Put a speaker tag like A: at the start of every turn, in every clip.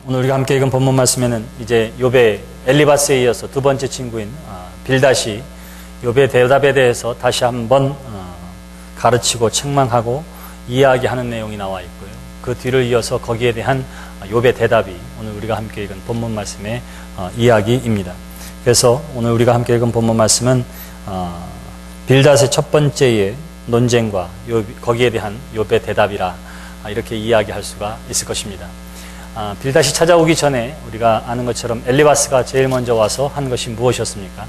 A: 오늘 우리가 함께 읽은 본문 말씀에는 이제 욥의 엘리바스에 이어서 두 번째 친구인 빌닷이 욥의 대답에 대해서 다시 한번 가르치고 책망하고 이야기하는 내용이 나와 있고요. 그 뒤를 이어서 거기에 대한 욥의 대답이 오늘 우리가 함께 읽은 본문 말씀의 이야기입니다. 그래서 오늘 우리가 함께 읽은 본문 말씀은 빌닷의 첫 번째의 논쟁과 거기에 대한 욥의 대답이라 이렇게 이야기할 수가 있을 것입니다. 빌닷이 찾아오기 전에 우리가 아는 것처럼 엘리바스가 제일 먼저 와서 한 것이 무엇이었습니까?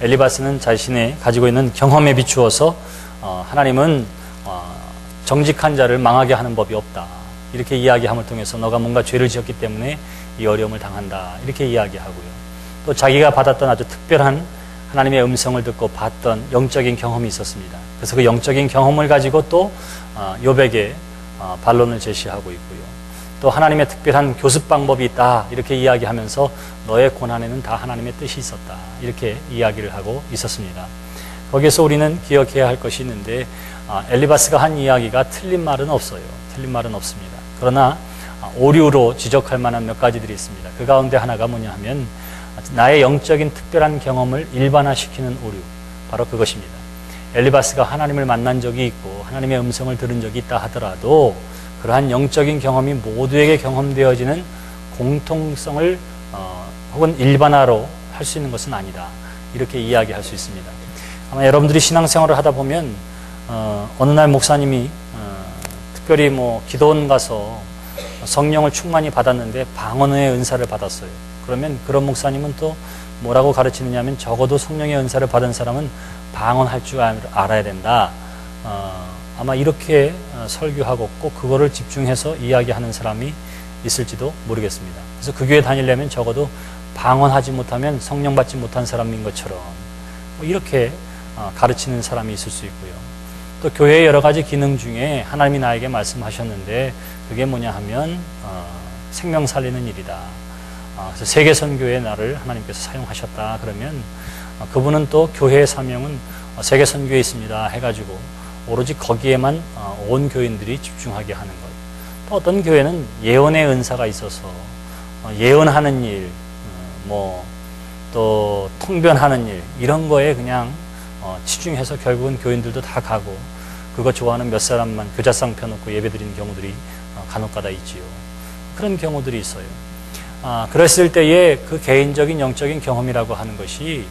A: 엘리바스는 자신의 가지고 있는 경험에 비추어서 하나님은 정직한 자를 망하게 하는 법이 없다. 이렇게 이야기함을 통해서 너가 뭔가 죄를 지었기 때문에 이 어려움을 당한다. 이렇게 이야기하고요. 또 자기가 받았던 아주 특별한 하나님의 음성을 듣고 봤던 영적인 경험이 있었습니다. 그래서 그 영적인 경험을 가지고 또 욥에게 반론을 제시하고 있고요. 또 하나님의 특별한 교습 방법이 있다. 이렇게 이야기하면서 너의 고난에는 다 하나님의 뜻이 있었다. 이렇게 이야기를 하고 있었습니다. 거기에서 우리는 기억해야 할 것이 있는데 엘리바스가 한 이야기가 틀린 말은 없어요. 틀린 말은 없습니다. 그러나 오류로 지적할 만한 몇 가지들이 있습니다. 그 가운데 하나가 뭐냐 하면 나의 영적인 특별한 경험을 일반화시키는 오류, 바로 그것입니다. 엘리바스가 하나님을 만난 적이 있고 하나님의 음성을 들은 적이 있다 하더라도 그러한 영적인 경험이 모두에게 경험되어지는 공통성을 혹은 일반화로 할 수 있는 것은 아니다. 이렇게 이야기할 수 있습니다. 아마 여러분들이 신앙생활을 하다 보면 어느 날 목사님이 특별히 기도원 가서 성령을 충만히 받았는데 방언의 은사를 받았어요. 그러면 그런 목사님은 또 뭐라고 가르치느냐 하면 적어도 성령의 은사를 받은 사람은 방언할 줄 알아야 된다. 아마 이렇게 설교하고 꼭 그거를 집중해서 이야기하는 사람이 있을지도 모르겠습니다. 그래서 그 교회 다니려면 적어도 방언하지 못하면 성령 받지 못한 사람인 것처럼 이렇게 가르치는 사람이 있을 수 있고요. 또 교회의 여러 가지 기능 중에 하나님이 나에게 말씀하셨는데 그게 뭐냐 하면 생명 살리는 일이다. 그래서 세계선교에 나를 하나님께서 사용하셨다. 그러면 그분은 또 교회의 사명은 세계선교에 있습니다. 해가지고 오로지 거기에만 온 교인들이 집중하게 하는 것. 또 어떤 교회는 예언의 은사가 있어서 예언하는 일, 또 통변하는 일 이런 거에 그냥 치중해서 결국은 교인들도 다 가고 그거 좋아하는 몇 사람만 교자상 펴놓고 예배드리는 경우들이 간혹가다 있지요. 그런 경우들이 있어요. 그랬을 때에 그 개인적인 영적인 경험이라고 하는 것이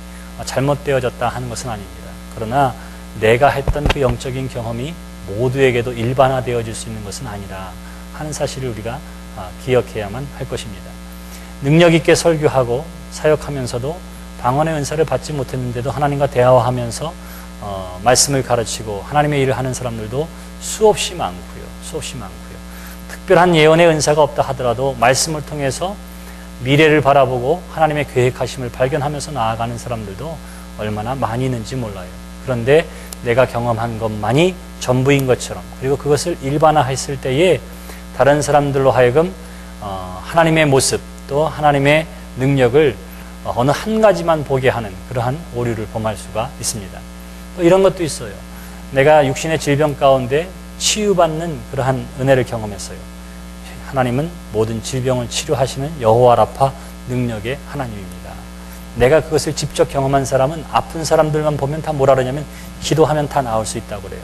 A: 잘못되어졌다 하는 것은 아닙니다. 그러나 내가 했던 그 영적인 경험이 모두에게도 일반화되어질 수 있는 것은 아니라 하는 사실을 우리가 기억해야만 할 것입니다. 능력 있게 설교하고 사역하면서도 방언의 은사를 받지 못했는데도 하나님과 대화하면서 말씀을 가르치고 하나님의 일을 하는 사람들도 수없이 많고요. 특별한 예언의 은사가 없다 하더라도 말씀을 통해서 미래를 바라보고 하나님의 계획하심을 발견하면서 나아가는 사람들도 얼마나 많이 있는지 몰라요. 그런데 내가 경험한 것만이 전부인 것처럼 그리고 그것을 일반화했을 때에 다른 사람들로 하여금 하나님의 모습 또 하나님의 능력을 어느 한 가지만 보게 하는 그러한 오류를 범할 수가 있습니다. 또 이런 것도 있어요. 내가 육신의 질병 가운데 치유받는 그러한 은혜를 경험했어요. 하나님은 모든 질병을 치료하시는 여호와 라파 능력의 하나님입니다. 내가 그것을 직접 경험한 사람은 아픈 사람들만 보면 다 뭐라 그러냐면 기도하면 다 나을 수 있다고 그래요.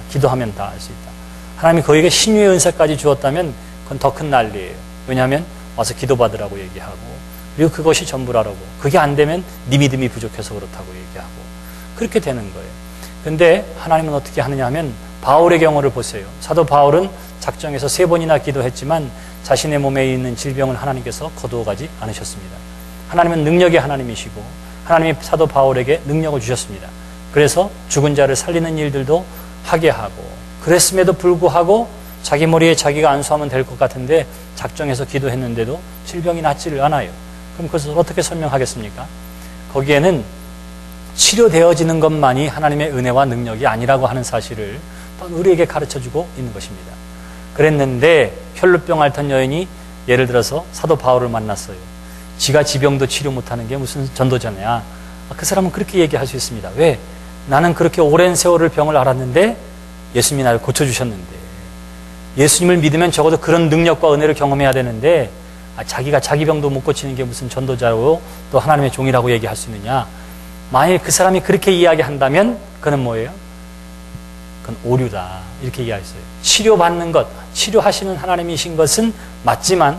A: 기도하면 다 할 수 있다. 하나님이 그에게 신유의 은사까지 주었다면 그건 더 큰 난리예요. 왜냐하면 와서 기도받으라고 얘기하고 그리고 그것이 전부라고 그게 안 되면 네 믿음이 부족해서 그렇다고 얘기하고 그렇게 되는 거예요. 근데 하나님은 어떻게 하느냐 하면 바울의 경우를 보세요. 사도 바울은 작정해서 3번이나 기도했지만 자신의 몸에 있는 질병을 하나님께서 거두어가지 않으셨습니다. 하나님은 능력의 하나님이시고 하나님이 사도 바울에게 능력을 주셨습니다. 그래서 죽은 자를 살리는 일들도 하게 하고 그랬음에도 불구하고 자기 머리에 자기가 안수하면 될 것 같은데 작정해서 기도했는데도 질병이 낫지를 않아요. 그럼 그것을 어떻게 설명하겠습니까? 거기에는 치료되어지는 것만이 하나님의 은혜와 능력이 아니라고 하는 사실을 우리에게 가르쳐주고 있는 것입니다. 그랬는데 혈루병 앓던 여인이 예를 들어서 사도 바울을 만났어요. 지가 지병도 치료 못하는 게 무슨 전도자냐. 그 사람은 그렇게 얘기할 수 있습니다. 왜? 나는 그렇게 오랜 세월을 병을 앓았는데 예수님이 나를 고쳐주셨는데 예수님을 믿으면 적어도 그런 능력과 은혜를 경험해야 되는데 자기가 자기 병도 못 고치는 게 무슨 전도자고 또 하나님의 종이라고 얘기할 수 있느냐. 만일 그 사람이 그렇게 이야기한다면 그는 뭐예요? 그건 오류다. 이렇게 이야기했어요. 치료받는 것, 치료하시는 하나님이신 것은 맞지만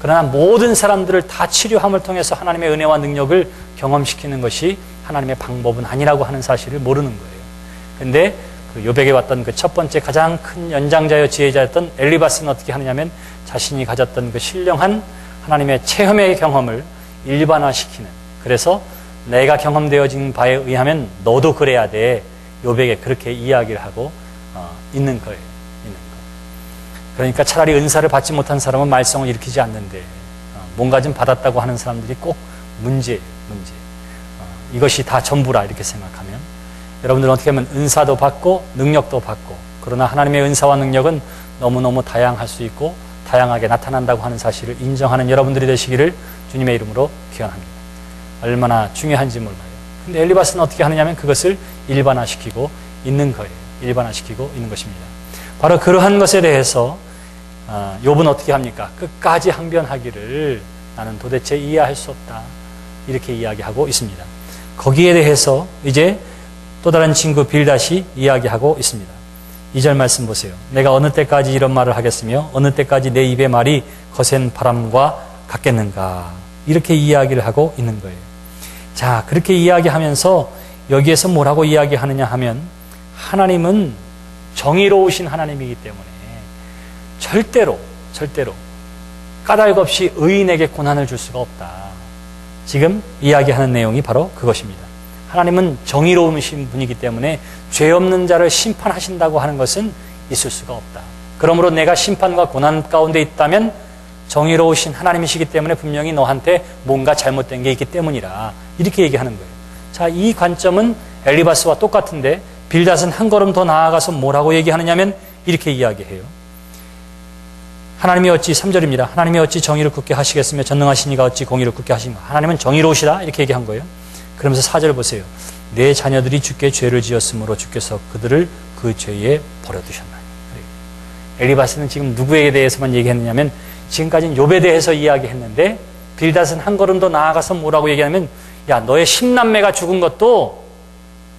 A: 그러나 모든 사람들을 다 치료함을 통해서 하나님의 은혜와 능력을 경험시키는 것이 하나님의 방법은 아니라고 하는 사실을 모르는 거예요. 근데 그 요백에 왔던 그 첫 번째 가장 큰 연장자여 지혜자였던 엘리바스는 어떻게 하느냐면 자신이 가졌던 그 신령한 하나님의 체험의 경험을 일반화시키는, 그래서 내가 경험되어진 바에 의하면 너도 그래야 돼. 요백에 그렇게 이야기를 하고 있는 거예요. 있는 거. 그러니까 차라리 은사를 받지 못한 사람은 말썽을 일으키지 않는데 뭔가 좀 받았다고 하는 사람들이 꼭 문제. 이것이 다 전부라 이렇게 생각하면 여러분들은 어떻게 하면 은사도 받고 능력도 받고, 그러나 하나님의 은사와 능력은 너무너무 다양할 수 있고 다양하게 나타난다고 하는 사실을 인정하는 여러분들이 되시기를 주님의 이름으로 기원합니다. 얼마나 중요한지 몰라요. 근데 엘리바스는 어떻게 하느냐면 그것을 일반화시키고 있는 거예요. 일반화시키고 있는 것입니다. 바로 그러한 것에 대해서 욥은 어떻게 합니까? 끝까지 항변하기를 나는 도대체 이해할 수 없다. 이렇게 이야기하고 있습니다. 거기에 대해서 이제 또 다른 친구 빌닷이 이야기하고 있습니다. 2절 말씀 보세요. 내가 어느 때까지 이런 말을 하겠으며 어느 때까지 내 입의 말이 거센 바람과 같겠는가. 이렇게 이야기를 하고 있는 거예요. 자, 그렇게 이야기하면서 여기에서 뭐라고 이야기하느냐 하면 하나님은 정의로우신 하나님이기 때문에 절대로 까닭 없이 의인에게 고난을 줄 수가 없다. 지금 이야기하는 내용이 바로 그것입니다. 하나님은 정의로우신 분이기 때문에 죄 없는 자를 심판하신다고 하는 것은 있을 수가 없다. 그러므로 내가 심판과 고난 가운데 있다면 정의로우신 하나님이시기 때문에 분명히 너한테 뭔가 잘못된 게 있기 때문이라. 이렇게 얘기하는 거예요. 자, 이 관점은 엘리바스와 똑같은데 빌닷은 한 걸음 더 나아가서 뭐라고 얘기하느냐면 이렇게 이야기해요. 하나님이 어찌 3절입니다. 하나님이 어찌 정의를 굳게 하시겠으며 전능하신 이가 어찌 공의를 굳게 하신가. 하나님은 정의로우시다. 이렇게 얘기한 거예요. 그러면서 4절 보세요. 내 자녀들이 주께 죄를 지었으므로 주께서 그들을 그 죄에 버려두셨나니. 엘리바스는 지금 누구에게 대해서만 얘기했느냐면 지금까지는 욥에 대해서 이야기했는데 빌닷은 한 걸음 더 나아가서 뭐라고 얘기하면 야, 너의 10남매가 죽은 것도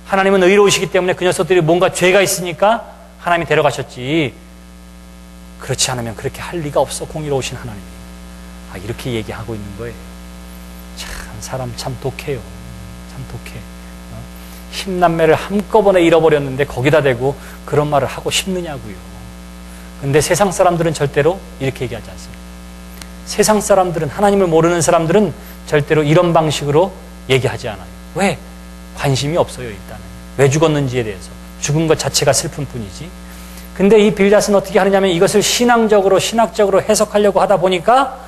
A: 하나님은 의로우시기 때문에 그 녀석들이 뭔가 죄가 있으니까 하나님이 데려가셨지. 그렇지 않으면 그렇게 할 리가 없어. 공의로우신 하나님이. 이렇게 얘기하고 있는 거예요. 참 사람 참 독해요. 참 독해. 10남매를 한꺼번에 잃어버렸는데 거기다 대고 그런 말을 하고 싶느냐고요. 근데 세상 사람들은 절대로 이렇게 얘기하지 않습니다. 세상 사람들은, 하나님을 모르는 사람들은 절대로 이런 방식으로 얘기하지 않아요. 왜? 관심이 없어요. 일단은. 왜 죽었는지에 대해서. 죽은 것 자체가 슬픈 뿐이지. 근데 이 빌닷은 어떻게 하느냐면 이것을 신학적으로 해석하려고 하다 보니까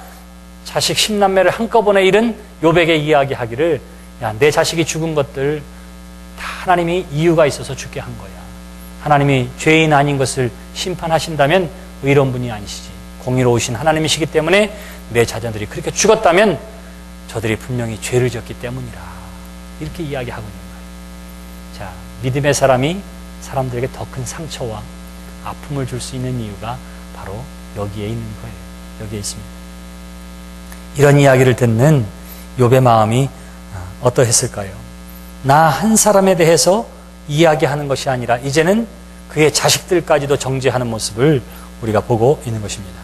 A: 자식 10남매를 한꺼번에 잃은 욥에게 이야기하기를 야, 내 자식이 죽은 것들 다 하나님이 이유가 있어서 죽게 한 거야. 하나님이 죄인 아닌 것을 심판하신다면 의로운 분이 아니시지. 공의로우신 하나님이시기 때문에 내 자녀들이 그렇게 죽었다면 저들이 분명히 죄를 지었기 때문이라. 이렇게 이야기하고 있는 거예요. 자, 믿음의 사람이 사람들에게 더 큰 상처와 아픔을 줄 수 있는 이유가 바로 여기에 있는 거예요. 여기에 있습니다. 이런 이야기를 듣는 욥의 마음이 어떠했을까요? 나 한 사람에 대해서 이야기하는 것이 아니라 이제는 그의 자식들까지도 정죄하는 모습을 우리가 보고 있는 것입니다.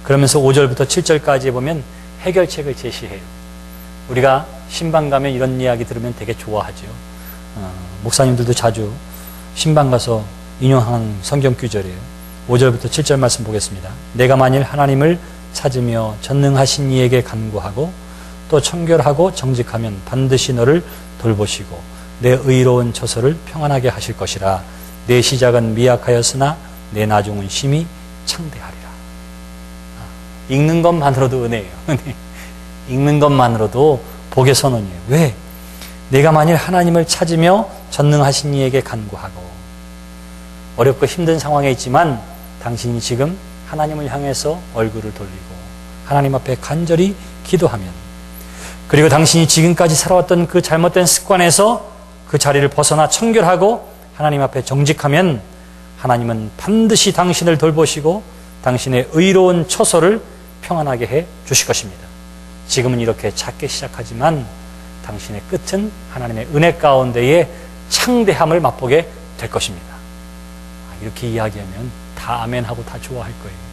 A: 그러면서 5절부터 7절까지 보면 해결책을 제시해요. 우리가 신방 가면 이런 이야기 들으면 되게 좋아하죠. 목사님들도 자주 신방 가서 인용한 성경 구절이에요. 5절부터 7절 말씀 보겠습니다. 내가 만일 하나님을 찾으며 전능하신 이에게 간구하고 또 청결하고 정직하면 반드시 너를 돌보시고 내 의로운 처소를 평안하게 하실 것이라. 내 시작은 미약하였으나 내 나중은 심히 창대하리라. 읽는 것만으로도 은혜예요. 읽는 것만으로도 복의 선언이에요. 왜? 내가 만일 하나님을 찾으며 전능하신 이에게 간구하고, 어렵고 힘든 상황에 있지만 당신이 지금 하나님을 향해서 얼굴을 돌리고 하나님 앞에 간절히 기도하면, 그리고 당신이 지금까지 살아왔던 그 잘못된 습관에서 그 자리를 벗어나 청결하고 하나님 앞에 정직하면 하나님은 반드시 당신을 돌보시고 당신의 의로운 처소를 평안하게 해 주실 것입니다. 지금은 이렇게 작게 시작하지만 당신의 끝은 하나님의 은혜 가운데의 창대함을 맛보게 될 것입니다. 이렇게 이야기하면 다 아멘하고 다 좋아할 거예요.